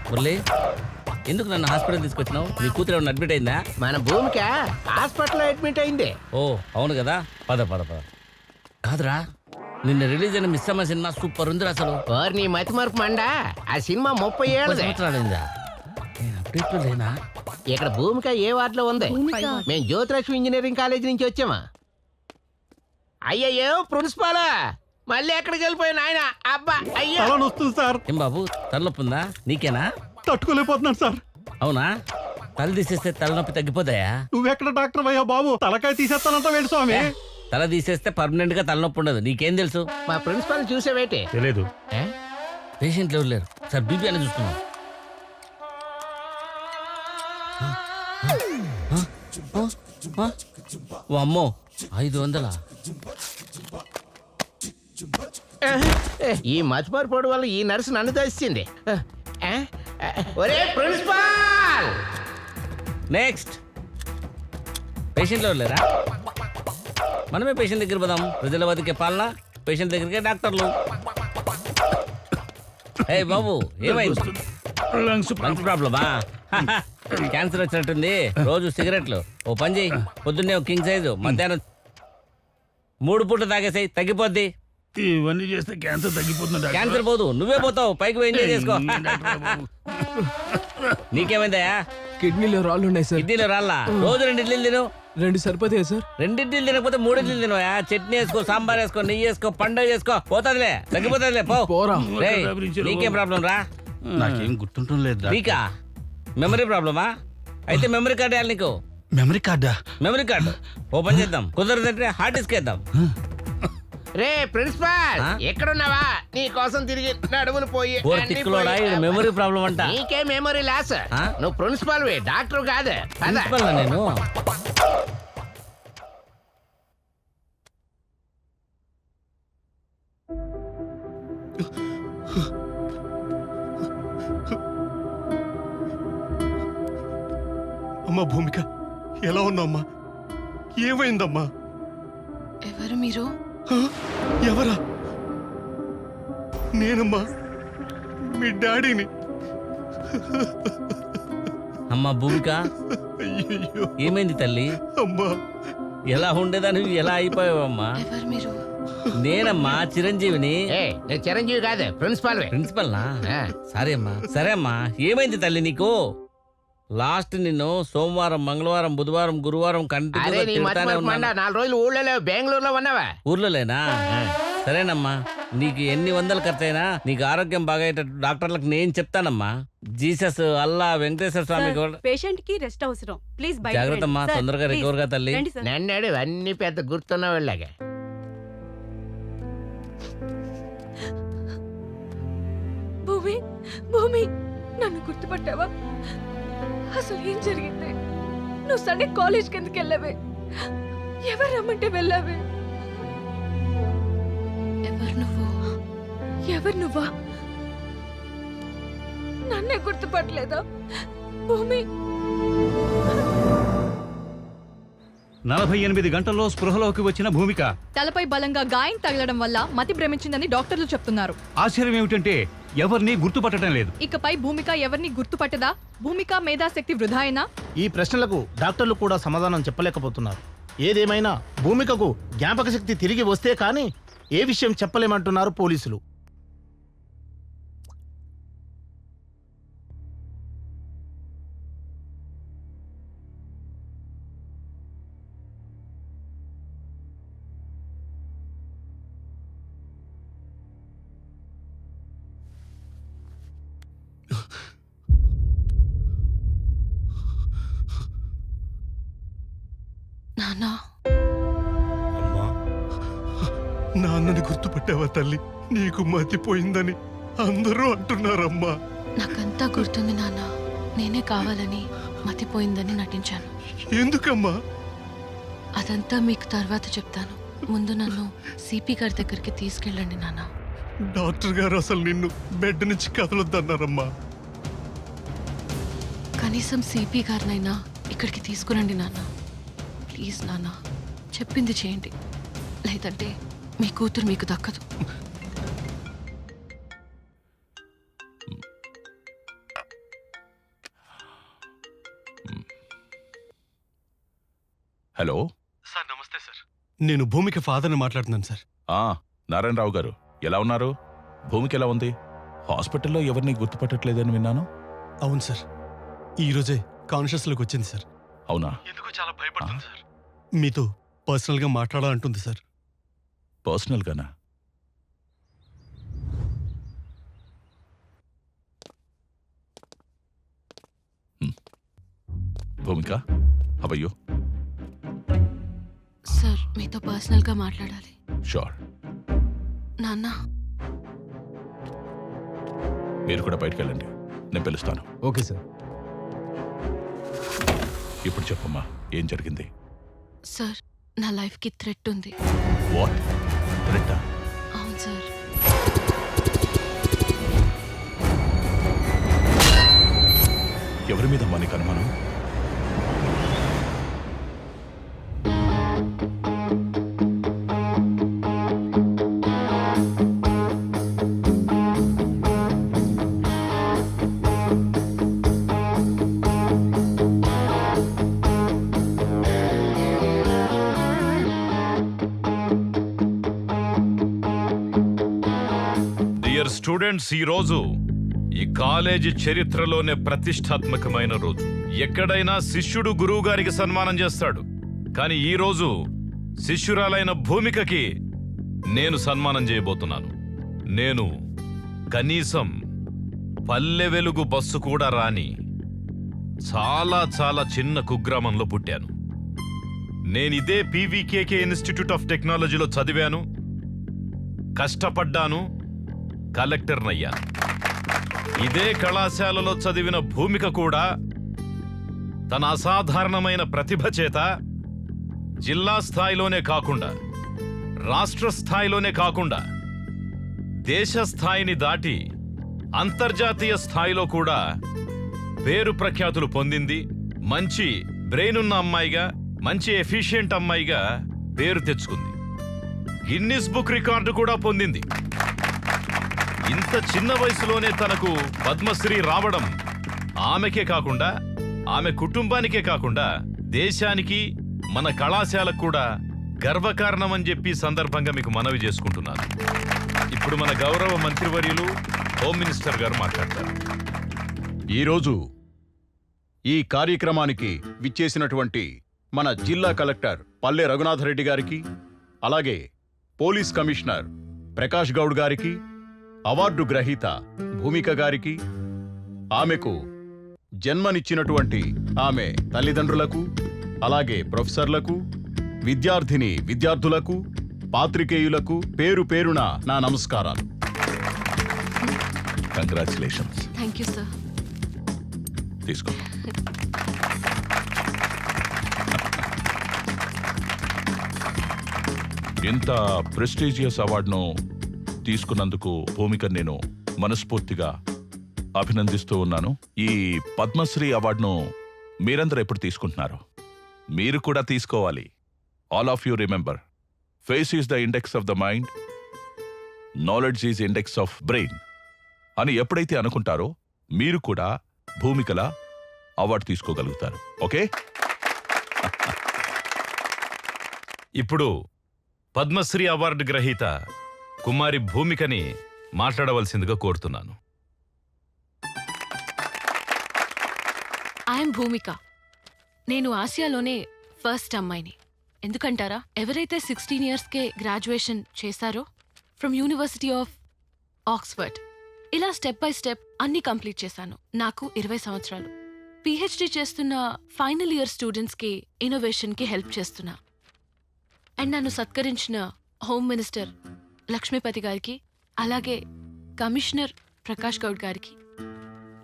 మురళి ఎందుకు నన్ను హాస్పిటల్ తీసుకొచ్చినావు? నీ కూతురు ఏమన్నా అడ్మిట్ అయిందా? మన భూమిక హాస్పిటల్లో అడ్మిట్ అయింది. ఓ అవును కదా, పద పద పద. కాదురా, నిన్న రిలీజ్ అయిన మిస్ అమ్మ సినిమా సూపర్ ఉంది అసలు. నీ మతి మరపు మండా, ఆ సినిమా 30 ఏళ్ళది. సంవత్సరాలైందా? నేను అప్డేట్లో లేనా? ఇక్కడ భూమిక ఏ వార్డులో ఉంది? మేము జ్యోతిలక్ష్మి ఇంజనీరింగ్ కాలేజ్ నుంచి వచ్చామా. అయ్యయ్యో ప్రిన్సిపాల్ మళ్ళీ ఎక్కడికి వెళ్ళిపోయిన ఆయన. అబ్బా అయ్యా వస్తుంది సార్. ఏం బాబు తలనొప్పి ఉందా? నీకేనా? తట్టుకోలేకపోతున్నాను సార్. అవునా? తల తీసేస్తే తలనొప్పి తగ్గిపోతాయా? నువ్వెక్కడ డాక్టర్ అయ్యా బాబు? తలకాయ తీసేస్తానంట వేడు స్వామి. తల తీసేస్తే పర్మనెంట్ గా తలనొప్పి ఉండదు. నీకేం తెలుసు? మా ప్రిన్సిపాల్ చూసావేటి? తెలియదు. పేషెంట్లు ఎవరు లేరు సార్, బీపీ అని చూస్తున్నాం. ఓ అమ్మో, 500. ఈ మతిమరుపోడు వల్ల ఈ నర్సు నన్ను దోచింది. ఒరే ప్రిన్సిపాల్! నెక్స్ట్ పేషెంట్లు ఎవరు లేరా? మనమే పేషెంట్ దగ్గర పోదాం. ప్రజల బతికే పాలన, పేషెంట్ దగ్గరికే డాక్టర్లు. ఏ బాబు ఏమైంది? లంగ్స్ ప్రాబ్లమా? క్యాన్సర్ వచ్చినట్టుంది. రోజు సిగరెట్లు. ఓ పని చేయి, పొద్దున్నే ఒక కింగ్ సైజు, మధ్యాహ్నం 3 పూట తాగేసాయి, తగ్గిపోద్ది. ఇవన్నీ చేస్తే క్యాన్సర్ తగ్గిపోతుంది. క్యాన్సర్ పోదు, నువ్వే పోతావు. పైకి పోయి ఎంజాయ్ చేసుకో. నీకేమైందయా? కిడ్నీలో రాళ్ళు ఉన్నాయి సార్. కిడ్నీలో రాళ్ళా? రోజు 2 ఇడ్లీలు తిను. 2 సరిపోతాయి సార్. 2 ఇడ్లీలు తినకపోతే 3 ఇడ్లీలు తినవా? చట్నీ వేసుకో, సాంబార్ వేసుకో, నెయ్యి వేసుకో, పండుగ చేసుకో, పోతుందిలే, తగ్గిపోతుందిలే. పోరా. నీకేం ప్రాబ్లం రా? నాకేం గుర్తుంటం లేదు. నీకా మెమరీ ప్రాబ్లమా? అయితే మెమరీ కార్డు వేయాలి నీకు. మెమరీ కార్డా? మెమరీ కార్డు ఓపెన్ చేద్దాం. కుదరదంటే హార్డ్ డిస్క్ వేద్దాం. రే ప్రిన్సిపాల్ ఎక్కడున్నావా? నీ కోసం తిరిగి నడుములు పోయి మెమరీ ప్రాబ్లం అంట. నీకే మెమరీ లాస్. నువ్వు ప్రిన్సిపాల్ డాక్టర్ కాదు. ప్రిన్సిపల్ నేను. అమ్మా భూమిక, ఎలా ఉన్నామ్మా? ఏమైందమ్మా? ఎవరు మీరు? ఎవరా? నేనమ్మా, మీ డాడీని. అమ్మా భూమిక, అయ్యో ఏమైంది తల్లి? అమ్మా, ఎలా ఉండేదాన్ని ఎలా అయిపోయావమ్మా? ఎవరు మీరు? నేనమ్మా చిరంజీవిని. నేను చిరంజీవి కాదు, ప్రిన్సిపాల్. ప్రిన్సిపల్ నా? సరే అమ్మా, సరే అమ్మా. ఏమైంది తల్లి నీకు? లాస్ట్ నిన్ను సోమవారం, మంగళవారం, బుధవారం, గురువారం కంటిన్యూగా 4 రోజులు ఊళ్ళో బెంగళూరులో ఉన్నావా? ఊర్లో లేనా? సరేనమ్మా, నీకు ఎన్ని వందలు ఖర్చయినా నీకు ఆరోగ్యం బాగయ్యేటట్టు డాక్టర్లకు నేను చెప్తానమ్మా. జీసస్, అల్లా, వెంకటేశ్వర స్వామి పేషెంట్ కి రెస్ట్ అవసరం. ప్లీజ్ జాగ్రత్త అమ్మా, తొందరగా రికవర్ గా తల్లి. నన్నాడు అన్ని పెద్ద గుర్తున్న వాళ్ళగా. భూమి, భూమి, నన్ను గుర్తుపట్టావా? అసలు ఏం జరిగింది? నువ్వు సండే కాలేజ్ కిందకి వెళ్ళావే, ఎవరు రమ్మంటే వెళ్ళావే? ఎవరు నువ్వు? ఎవరు నువ్వా? నన్నే గుర్తుపట్టలేదా? భూమి, 48 గంటల్లో స్పృహలోకి వచ్చిన భూమిక. తలపై బలంగా గాయం తగలడం వల్ల మతి భ్రమించిందని డాక్టర్లు చెప్తున్నారు. ఆశ్చర్యం ఏమిటంటే ఎవరిని గుర్తుపట్టడం లేదు. ఇకపై భూమిక ఎవరిని గుర్తుపట్టదా? భూమిక మేధాశక్తి వృధాయేనా? ఈ ప్రశ్నలకు డాక్టర్లు కూడా సమాధానం చెప్పలేకపోతున్నారు. ఏదేమైనా భూమికకు జ్ఞాపక శక్తి తిరిగి వస్తే కానీ ఏ విషయం చెప్పలేమంటున్నారు పోలీసులు. నాన్నా, నాన్నని గుర్తుపట్టావా తల్లి? నీకు మతిపోయిందని అందరూ అంటున్నారమ్మా. నాకంతా గుర్తుంది నాన్న. నేనే కావాలని మతిపోయిందని నటించాను. ఎందుకమ్మా? అదంతా మీకు తర్వాత చెప్తాను. ముందు నన్ను సిపి గారి దగ్గరికి తీసుకెళ్ళండి నాన్న. డాక్టర్ గారు అసలు నిన్ను బెడ్ నుంచి కదలొద్దన్నారమ్మా. కనీసం సిపి గారినైనా ఇక్కడికి తీసుకురండి నాన్న. ప్లీజ్ నాన్న, చెప్పింది చేయండి, లేదంటే మీ కూతురు మీకు దక్కదు. హలో. సార్ నమస్తే సార్. నేను భూమిక ఫాదర్ని మాట్లాడుతున్నాను సార్. నారాయణరావు గారు ఎలా ఉన్నారు? భూమికి ఎలా ఉంది? హాస్పిటల్లో ఎవరిని గుర్తుపట్టట్లేదని విన్నాను. అవును సార్, ఈరోజే కాన్షియస్లోకి వచ్చింది సార్. అవునా? ఎందుకో చాలా భయపడుతుంది సార్. మీతో పర్సనల్గా మాట్లాడాలంటుంది సార్. పర్సనల్గానా? భూమిక, హవయ్యో? సార్ మీతో పర్సనల్గా మాట్లాడాలి. షూర్. నాన్న మీరు కూడా బయటకు వెళ్ళండి, నేను పిలుస్తాను. Okay sir. ఇప్పుడు చెప్పమ్మా, ఏం జరిగింది? సార్ నా లైఫ్కి థ్రెట్ ఉంది. What threat? అవును సార్. ఎవరి మీద మనకి అనుమానం? డియర్ స్టూడెంట్స్, ఈ రోజు ఈ కాలేజీ చరిత్రలోనే ప్రతిష్టాత్మకమైన రోజు. ఎక్కడైనా శిష్యుడు గురువు గారికి సన్మానం చేస్తాడు, కానీ ఈ రోజు శిష్యురాలైన భూమికకి నేను సన్మానం చేయబోతున్నాను. నేను కనీసం పల్లె వెలుగు బస్సు కూడా రాని చాలా చాలా చిన్న కుగ్రామంలో పుట్టాను. నేనిదే పీవీకేకే ఇన్స్టిట్యూట్ ఆఫ్ టెక్నాలజీలో చదివాను, కష్టపడ్డాను, కలెక్టర్నయ్యాను. ఇదే కళాశాలలో చదివిన భూమిక కూడా తన అసాధారణమైన ప్రతిభ చేత జిల్లా స్థాయిలోనే కాకుండా, రాష్ట్ర స్థాయిలోనే కాకుండా, దేశ స్థాయిని దాటి అంతర్జాతీయ స్థాయిలో కూడా పేరు ప్రఖ్యాతులు పొందింది. మంచి బ్రెయిన్ ఉన్న అమ్మాయిగా, మంచి ఎఫిషియెంట్ అమ్మాయిగా పేరు తెచ్చుకుంది. గిన్నిస్ బుక్ రికార్డు కూడా పొందింది. ఇంత చిన్న వయసులోనే తనకు పద్మశ్రీ రావడం ఆమెకే కాకుండా, ఆమె కుటుంబానికే కాకుండా, దేశానికి, మన కళాశాలకు కూడా గర్వకారణమని చెప్పి సందర్భంగా మీకు మనవి చేసుకుంటున్నాను. ఇప్పుడు మన గౌరవ మంత్రివర్యులు హోమ్ మినిస్టర్ గారు మాట్లాడతారు. ఈరోజు ఈ కార్యక్రమానికి విచ్చేసినటువంటి మన జిల్లా కలెక్టర్ పల్లె రఘునాథరెడ్డి గారికి, అలాగే పోలీస్ కమిషనర్ ప్రకాష్ గౌడ్ గారికి, అవార్డు గ్రహీత భూమిక గారికి, ఆమెకు జన్మనిచ్చినటువంటి ఆమె తల్లిదండ్రులకు, అలాగే ప్రొఫెసర్లకు, విద్యార్థిని విద్యార్థులకు, పాత్రికేయులకు పేరు పేరున నా నమస్కారాలు. కంగ్రాచులేషన్స్. Thank you sir. తీసుకో. ఇంత ప్రెస్టీజియస్ అవార్డును తీసుకున్నందుకు భూమిక నేను మనస్ఫూర్తిగా అభినందిస్తూ ఉన్నాను. ఈ పద్మశ్రీ అవార్డును మీరందరూ ఎప్పుడు తీసుకుంటున్నారు? మీరు కూడా తీసుకోవాలి. All of you remember, face is the index of the mind, knowledge is index of brain అని ఎప్పుడైతే అనుకుంటారో మీరు కూడా భూమికల అవార్డు తీసుకోగలుగుతారు. ఓకే? ఇప్పుడు పద్మశ్రీ అవార్డు గ్రహీత కుమారి భూమికని మాట్లాడవలసిందిగా కోరుతున్నాను. ఐఎమ్ భూమిక. నేను ఆసియాలోనే ఫస్ట్ అమ్మాయిని. ఎందుకంటారా? ఎవరైతే 16 ఇయర్స్కే గ్రాడ్యుయేషన్ చేశారో ఫ్రమ్ యూనివర్సిటీ ఆఫ్ ఆక్స్ఫర్డ్, ఇలా స్టెప్ బై స్టెప్ అన్ని కంప్లీట్ చేశాను. నాకు 20 సంవత్సరాలు. పిహెచ్డి చేస్తున్న ఫైనల్ ఇయర్ స్టూడెంట్స్కి ఇన్నోవేషన్కి హెల్ప్ చేస్తున్నా. అండ్ నన్ను సత్కరించిన హోమ్ మినిస్టర్ లక్ష్మీపతి గారికి, అలాగే కమిషనర్ ప్రకాష్ గౌడ్ గారికి,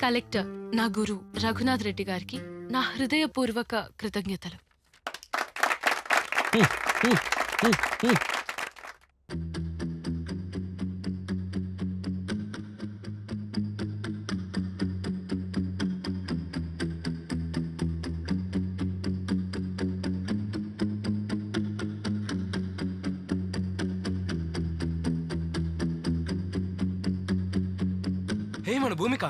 కలెక్టర్ నా గురు రఘునాథ్ రెడ్డి గారికి నా హృదయపూర్వక కృతజ్ఞతలు. హే మన భూమిక,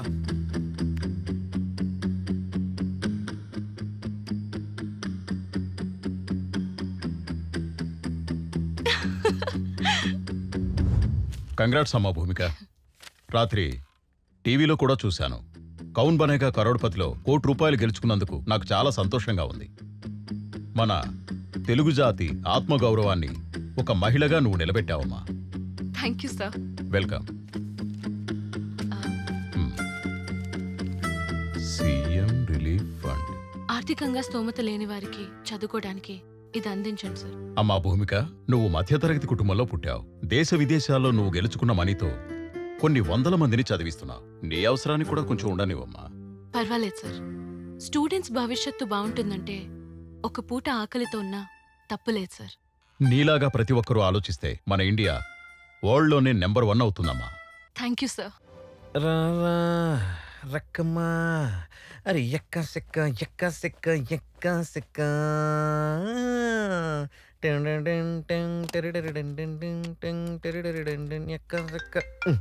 కంగ్రాట్స్ అమ్మా భూమిక. రాత్రి టీవీలో కూడా చూశాను. కౌన్ బనేగా కరోడ్పతిలో ₹1,00,00,000 గెలుచుకున్నందుకు నాకు చాలా సంతోషంగా ఉంది. మన తెలుగు జాతి ఆత్మగౌరవాన్ని ఒక మహిళగా నువ్వు నిలబెట్టావమ్మా. Thank you sir. Welcome. CM relief fund. ఆర్థికంగా స్తోమత లేని వారికి చదువుకోవడానికి ఇది అందించండి సార్. అమ్మా భూమిక, నువ్వు మధ్యతరగతి కుటుంబంలో పుట్టావు. దేశ విదేశాల్లో నువ్వు గెలుచుకున్న మనీతో కొన్ని 100 మందిని చదివిస్తున్నావు. నీ అవసరానికి కూడా కొంచెం ఉండనివమ్మా. పర్వాలేదు సార్. స్టూడెంట్స్ భవిష్యత్తు బాగుంటుందంటే ఒక పూట ఆకలితో ఉన్నా తప్పులేదు సార్. నీలాగా ప్రతి ఒక్కరూ ఆలోచిస్తే మన ఇండియా వరల్డ్లోనే నెంబర్ 1 అవుతుందమ్మా. Thank you sir. రక్కమ్మా అరే ఎక్క సెక్క ఎక్క సెక్క ఎక్క సెక్క ఎక్క సెక్క.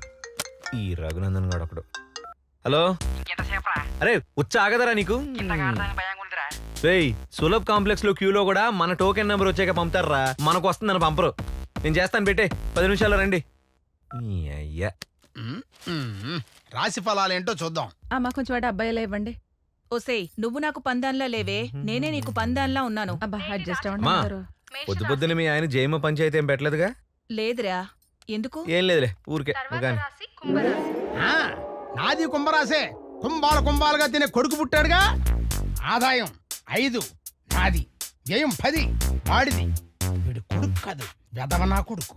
ఈ రఘునందన్ గాడు ఒకడు. హలో, అరే వచ్చి ఆగదరా నీకు? రేయ్, సులభ్ కాంప్లెక్స్ లో క్యూలో కూడా మన టోకెన్ నెంబర్ వచ్చాక పంపుతారా, మనకు వస్తుందని పంపరు. నేను చేస్తాను, పెట్టే 10 నిమిషాలు రండి. అయ్యా రాశి ఫలాలేంటో చూద్దాం. అమ్మా కొంచెం వాడు అబ్బాయిలా ఇవ్వండి. ఓసేయ్, నువ్వు నాకు పందాన్లా లేవే, నేనే నీకు పందాన్లా ఉన్నాను. అబ్బా అడ్జస్ట్ మా పొద్దు పొద్దున మీ ఆయన జైమ పంచాయతీ ఏం పెట్టలేదుగా? లేదురా. ఎందుకు? ఏం లేదులే, ఊరికే. నాది కుంభరాసే. కుంభాలుగా తినే కొడుకు పుట్టాడుగా. ఆదాయం 5 నాది, వ్యయం 10 వాడిది. వీడు కొడుకు కాదు, వెదవ నా కొడుకు.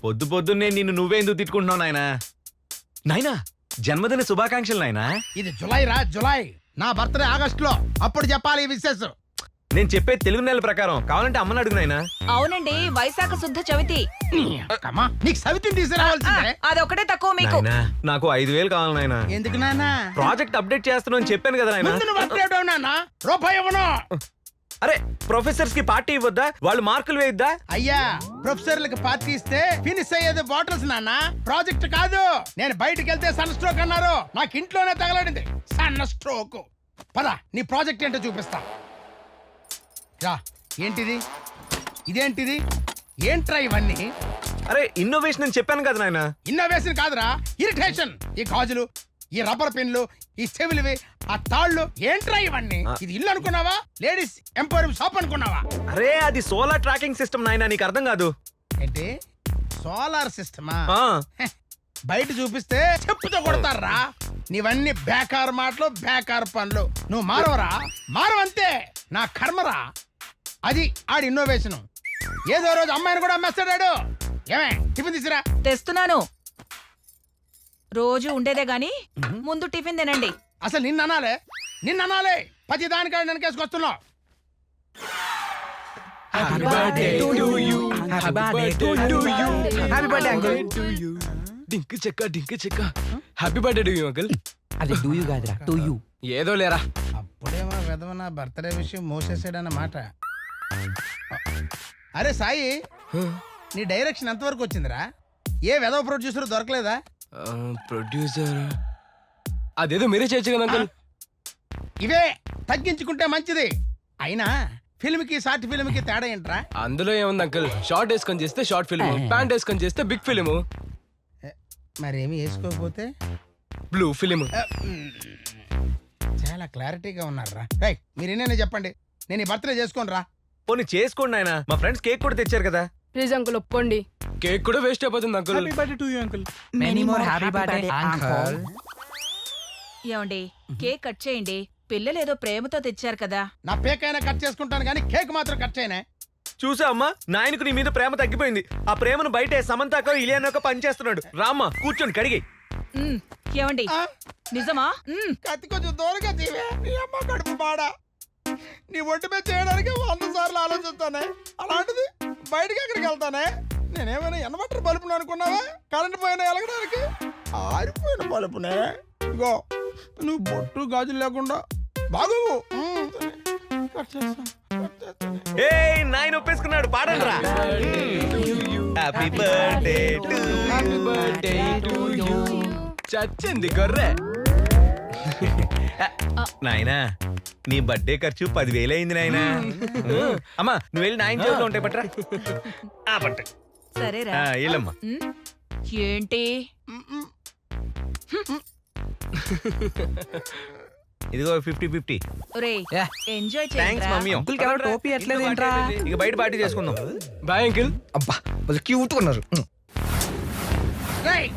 పొద్దు పొద్దున్నే నిన్ను నువ్వే ఎందుకు తిట్టుకుంటున్నావు నాయనా? నాయనా, జన్మదిన శుభాకాంక్షలు నాయనా. ఇది జులై రా, జులై. నా బర్త్డే ఆగస్టులో, అప్పుడు చెప్పాలి ఈ విశేషం. నేను చెప్పే తెలుగు నెల ప్రకారం. కావాలంటే అమ్మని అడుగు నాయనా. అవునండి, వైశాఖ శుద్ధ చవితి. నీకు సవితిని తీసుకురావాల్సిందే. అదొకటే తక్కువ మీకు. నాయనా, నాకు 5,000 కావాలి నాయనా. ఎందుకు నాన్న? ప్రాజెక్ట్ అప్డేట్ చేస్తున్నాను అని చెప్పాను కదా నాయనా. రూపాయి ఇవ్వను. అరే, ప్రొఫెసర్స్ కి పార్టీ ఇవ్వద్దా? వాళ్ళు మార్కులు వేయొద్దా? అయ్యా, ప్రొఫెసర్లకు పార్టీ ఇస్తే ఫినిష్ అయ్యేది బాటిల్స్ నాన్న, ప్రాజెక్ట్ కాదు. నేను బయటికి వెళ్తే సన్ స్ట్రోక్ అన్నారు, నాకు ఇంట్లోనే తగలడింది సన్న స్ట్రోక్. పద, నీ ప్రాజెక్ట్ ఏంటో చూపిస్తా. రా. ఏంటిది? ఇదేంటిది? ఏంట్రా ఇవన్నీ? అరే, ఇన్నోవేషన్ అని చెప్పాను కదా నాయనా. ఇన్నోవేషన్ కాదురా, ఇరిటేషన్. ఈ గాజులు, ఈ రబ్బర్ పిన్లు, ఈ చెవులివి, ఆ తాళ్ళు, ఏంట్రా ఇవన్నీ? ఇది ఇల్లు అనుకున్నావా? లేడీస్ ఎంపోరియం షాప్ అనుకున్నావా? అరే, అది సోలార్ ట్రాకింగ్ సిస్టమ్ నాయనా, నీకు అర్థం కాదు. ఏంటి సోలార్ సిస్టమా? బయట చూపిస్తే చెప్పుతో కొడతారా. నీవన్నీ బేకార్ మాటలు, బేకార్ పనులు. నువ్వు మారవరా? మారవంతే. నా కర్మరా. అది ఆడి ఇన్నోవేషన్. ఏదో రోజు అమ్మాయిని కూడా అమ్మేస్తాడాడు. ఏమే, టిఫిన్ తీసురా. తెస్తున్నాను. రోజు ఉండేదే గాని ముందు టిఫిన్ తినండి. అసలు నిన్న అనాలే. ప్రతి దానికాడ నేను కేసుకొస్తున్నావు. డింక్ చెక్క డింక్ చెక్క. Happy birthday to you uncle. అది డూ యూ కాదురా, టు యూ. ఏదో లేరా. అప్పుడేమో విధవ నా బర్త్డే విషయం మోసేసాడన్నమాట. అరే సాయి, నీ డైరెక్షన్ ఎంతవరకు వచ్చిందిరా? ఏ విధవ ప్రొడ్యూసర్ దొరకలేదా? ప్రొడ్యూసర్ అదేదో మీరే చేయొచ్చు కదా అంకుల్. ఇవే తగ్గించుకుంటే మంచిది. అయినా ఫిల్మ్ కి షార్ట్ ఫిల్మ్ కి తేడా ఏంట్రా? అందులో ఏముంది అంకుల్, షార్ట్ వేసుకొని చేస్తే షార్ట్ ఫిల్మ్, ప్యాంట్ వేసుకొని చేస్తే బిగ్ ఫిల్మ్, మరేమి వేసుకోకపోతే బ్లూ ఫిల్మ్. చాలా క్లారిటీగా ఉన్నారా? రైట్, మీరు ఎన్నైనా చెప్పండి, నేను ఈ బర్త్డే చేసుకోను రా. పోనీ చేసుకోండి నాయనా, మా ఫ్రెండ్స్ కేక్ కూడా తెచ్చారు కదా. ప్లీజ్ అంకుల్ ఒప్పుకోండి. కేక్ కూడా వేస్ట్ అయిపోతుంది uncle. Happy birthday to you uncle. Many more happy birthday uncle. ఏమండి, కేక్ కట్ చేయండి. పిల్లలు ఏదో ప్రేమతో తెచ్చారు కదా. నా పేకైనా కట్ చేసుకుంటాను కానీ కేక్ మాత్రం కట్ చేయనే. చూసా అమ్మా, నాయనకు నీ మీద ప్రేమ తగ్గిపోయింది. ఆ ప్రేమను బయటే సమంతాకో ఇలియానోకో పనిచేస్తున్నాడు. రామ్మా, కూర్చొని కడిగి. ఏమండి, నిజమా? కత్తి కొంచెం దూరంగా తీవే. నీ అమ్మ కడుపు బాడా. నీ ఒంటి మీద చేయడానికి 100 సార్లు ఆలోచిస్తానే, అలాంటిది బయటకి ఎక్కడికి వెళ్తానే? నేనేమైనా ఎనబట్టర్ బలుపును అనుకున్నావా? కరెంట్ పోయినా ఎలగడానికి ఆరిపోయిన బలుపునే. ఇగో, నువ్వు బొట్టు గాజులు లేకుండా బాగు. ఏయ్, నాయన ఒప్పేసుకున్నాడు, పాడండి రా. Happy birthday to happy birthday to you. చచ్చింది గొర్రె. నాయనా, నీ బర్త్డే ఖర్చు 10,000 అయింది నాయనా. అమ్మా, నువ్వు వెళ్ళి నాయన జేబులో ఉంటాయి పట్రా. ఆ పట్టు. సరేరా వెళ్ళమ్మా. ఉమ్, ఏంటి ఇదిగో 50-50. ఒరేయ్ ఎంజాయ్ థ్యాంక్స్ చేయరా మమ్మీ. టోపీ ఎట్లేదేంట్రా? ఇక బయట పార్టీ చేసుకుందాం. Bye uncle. అబ్బా వాళ్ళు క్యూట్ ఉన్నారు. రేయ్,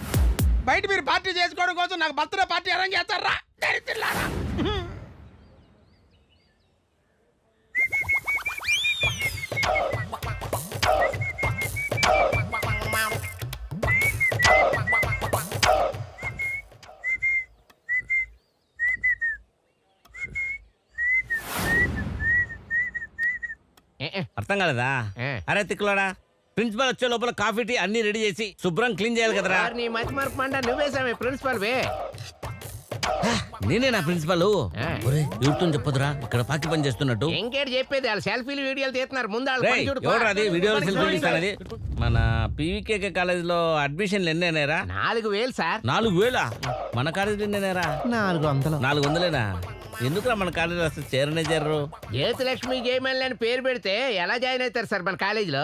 బయట మీరు పార్టీ చేసుకోవడం కోసం నాకు బర్త్డే పార్టీ అరేంజ్ చేస్తారా? దరిద్రులారా. అర్థం కాలేదా? ఏ. అరే తిక్కులాడా, ప్రిన్సిపల్ వచ్చే లోపల కాఫీ టీ అన్ని రెడీ చేసి శుభ్రం క్లీన్ చేయాలి కదరా. సార్, నీ మతి మరపు మంట నువ్వేసామే ప్రిన్సిపల్ వే. నేనే నా ప్రిన్సిపల్. యూట్యూబ్ చెప్పదురా ఇక్కడ పాకి పని చేస్తున్నట్టు. ఇంకేటి చెప్పేది, వాళ్ళు సెల్ఫీలు వీడియోలు తీస్తున్నారు. ముందు వాళ్ళ రేయ్, పని చూడు. ఎవడ్రా అది వీడియోలు సెల్ఫీ తీస్తానది? మన పీవీకేకే కాలేజ్ లో అడ్మిషన్లు ఎన్నేనేరా? 4,000 సార్. 4,000? మన కాలేజీలో ఎన్నేనేరా? 400. 400లేనా? ఎందుకురా మన కాలేజీలో అసలు చేరనే చేరరు? జ్యోతిలక్ష్మి జయమల్లి అని పేరు పెడితే ఎలా జాయిన్ అవుతారు సార్ మన కాలేజీలో?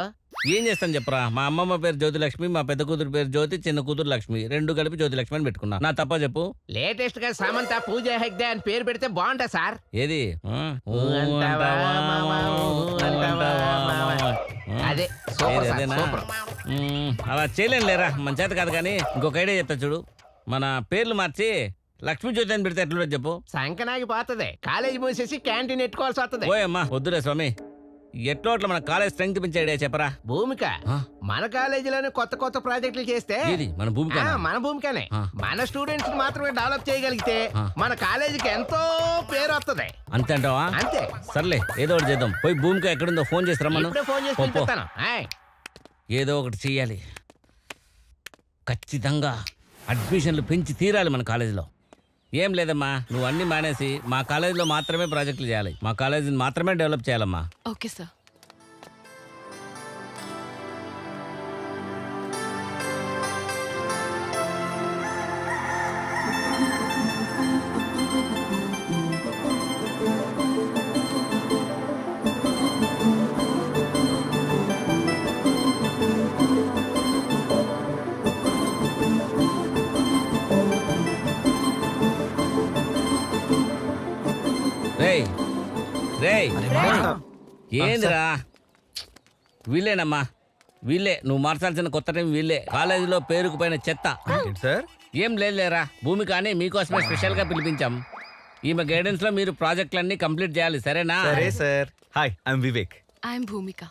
ఏం చేస్తాను చెప్పరా, మా అమ్మమ్మ పేరు జ్యోతిలక్ష్మి, మా పెద్ద కూతురు పేరు జ్యోతి, చిన్న కూతురు లక్ష్మి, రెండు కలిపి జ్యోతిలక్ష్మి అని పెట్టుకున్నా. నా తప్ప చెప్పు. లేటెస్ట్ గా సమంత పూజ హెగ్డే అని పేరు పెడితే బాగుంటా సార్. ఏది అదే సూపర్ సార్, అదేనా? సూపర్. అలా చేయలేను లేరా, మన చేత కాదు. కానీ ఇంకొక ఐడియా చెప్తా చూడు. మన పేర్లు మార్చి లక్ష్మీ జ్యోతి అని పెడితే ఎట్లుండదు చెప్పు. సంకనాగి పోతుంది. కాలేజీ మూసేసి క్యాంటీన్ ఎట్టుకోవాల్సి వస్తుంది. ఓయమ్మా వద్దులే స్వామి. ఎట్లో అట్లా మన కాలేజ్ స్ట్రెంగ్త్ పెంచే ఐడియా చెప్పరా. భూమిక ఆ? మన కాలేజీలోనే కొత్త కొత్త ప్రాజెక్టులు చేస్తే ఏది మన భూమిక? మన భూమికనే ఆ. మన స్టూడెంట్స్ మాత్రమే డెవలప్ చేయగలిగితే ఆ. మన కాలేజీకి ఎంతో పేరు వస్తుంది. అంతే అంటావా? అంతే. సర్లే ఏదో ఒకటి చేద్దాం. పోయి భూమిక ఎక్కడుందో ఫోన్ చేసి రమ్మను. ఇప్పుడే ఫోన్ చేసి పో, పో. పిలిపిస్తాను. ఆయ్. ఏదో ఒకటి చెయ్యాలి. ఖచ్చితంగా అడ్మిషన్లు పెంచి తీరాలి మన కాలేజీలో. ఏం లేదమ్మా, నువ్వు అన్ని మానేసి మా కాలేజీలో మాత్రమే ప్రాజెక్టులు చేయాలి. మా కాలేజీని మాత్రమే డెవలప్ చేయాలమ్మా. Okay sir. రేయ్ రేయ్, ఏందిరా? వీళ్ళేనమ్మా, వీళ్ళే నువ్వు మార్చాల్సిన కొత్త టైం. వీళ్ళే కాలేజీలో పేరుకు పైన చెత్త. ఏంటి సార్? ఏం లేదులేరా, భూమి కానీ మీకోసమే స్పెషల్ గా పిలిపించాం. ఈమె గైడెన్స్ లో మీరు ప్రాజెక్టులన్నీ కంప్లీట్ చేయాలి, సరేనా? సరే sir. Hi, I'm Vivek. I'm Bhumika.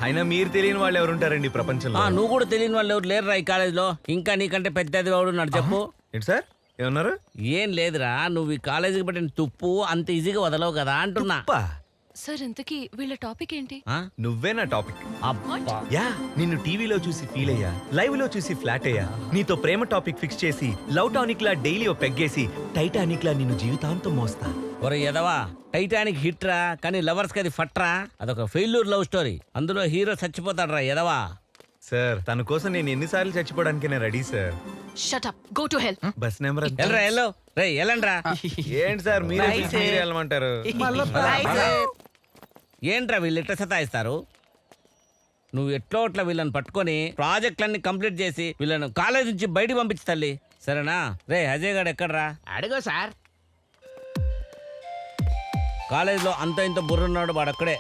అయినా మీరు తెలియని వాళ్ళు ఎవరుంటారండి ఈ ప్రపంచంలో? నువ్వు కూడా తెలియని వాళ్ళు ఎవరు లేరురా ఈ కాలేజీలో. ఇంకా నీకంటే పెద్దది వాడు ఉన్నాడు చెప్పు. ఏంటి సార్ ఏమన్నారు? ఏం లేదురా, నువ్వు ఈ కాలేజీకి పట్టిన తుప్పు అంత ఈజీగా వదలవు కదా అంటున్నా. అబ్బా, సార్ ఇంతకీ వీళ్ళ టాపిక్ ఏంటి? ఆ? నువ్వే నా టాపిక్. అబ్బా. యా, నిన్ను టీవీలో చూసి ఫీల్ అయ్యా, లైవ్ లో చూసి ఫ్లాట్ అయ్యా, నీతో ప్రేమ టాపిక్ ఫిక్స్ చేసి లవ్ టానిక్ లా డైలీ ఓ పెగ్గేసి టైటానిక్ లా నిన్ను జీవితాంతం మోస్తా. ఒరే ఎదవా, టైటానిక్ హిట్ రా, కానీ లవర్స్ కి అది ఫట్రా. అదొక ఫెయిల్యూర్ లవ్ స్టోరీ. అందులో హీరో చచ్చిపోతాడు రా ఎదవా. సార్, తన కోసం నేను ఎన్నిసార్లు చచ్చిపోవడానికి నేను ready sir. Shut up, go to help. Bus number ఎల్రా ఎల్లో, రే ఎల్లండ్రా. ఏంటి సార్ మీరే పిలిచి మీరే వెళ్ళమంటారు? ఏంట్రా వీళ్ళు ఎట్లా సతాయిస్తారు? నువ్వు ఎట్లో అట్లా వీళ్ళని పట్టుకొని ప్రాజెక్టులన్నీ కంప్లీట్ చేసి వీళ్ళను కాలేజ్ నుంచి బయటికి పంపించు తల్లి, సరేనా? రే అజయ్ గారు ఎక్కడ్రా? అడుగు సార్. కాలేజీలో అంత ఇంత బుర్రున్నాడు వాడు అక్కడే.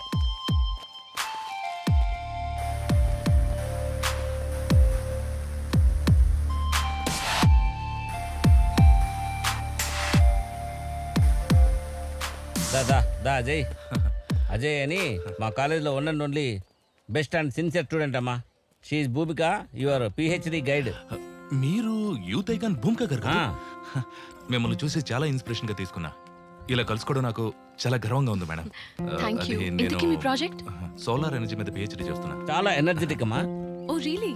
దా దా అజయ్. అజయ్ అని మా కాలేజీలో one and only best and sincere student అమ్మా. She Bhumika, your PhD guide. మీరు యూత్ ఐకాన్ భూమిక గారు కదా? ఆ. మిమ్మల్ని చూసి చాలా ఇన్స్పిరేషన్ గా తీసుకున్నా. ఇలా కలుసుకోవడం నాకు చాలా గర్వంగా ఉంది మేడం. Thank you. ఇంతకీ మీ ప్రాజెక్ట్? సోలార్ ఎనర్జీ మీద పిహెచ్డి చేస్తున్నా. చాలా ఎనర్జెటిక్ అమ్మా. Oh really?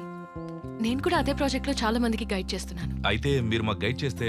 నేను కూడా అదే ప్రాజెక్ట్ లో చాలా మందికి గైడ్ చేస్తున్నాను. అయితే మీరు మాకు గైడ్ చేస్తే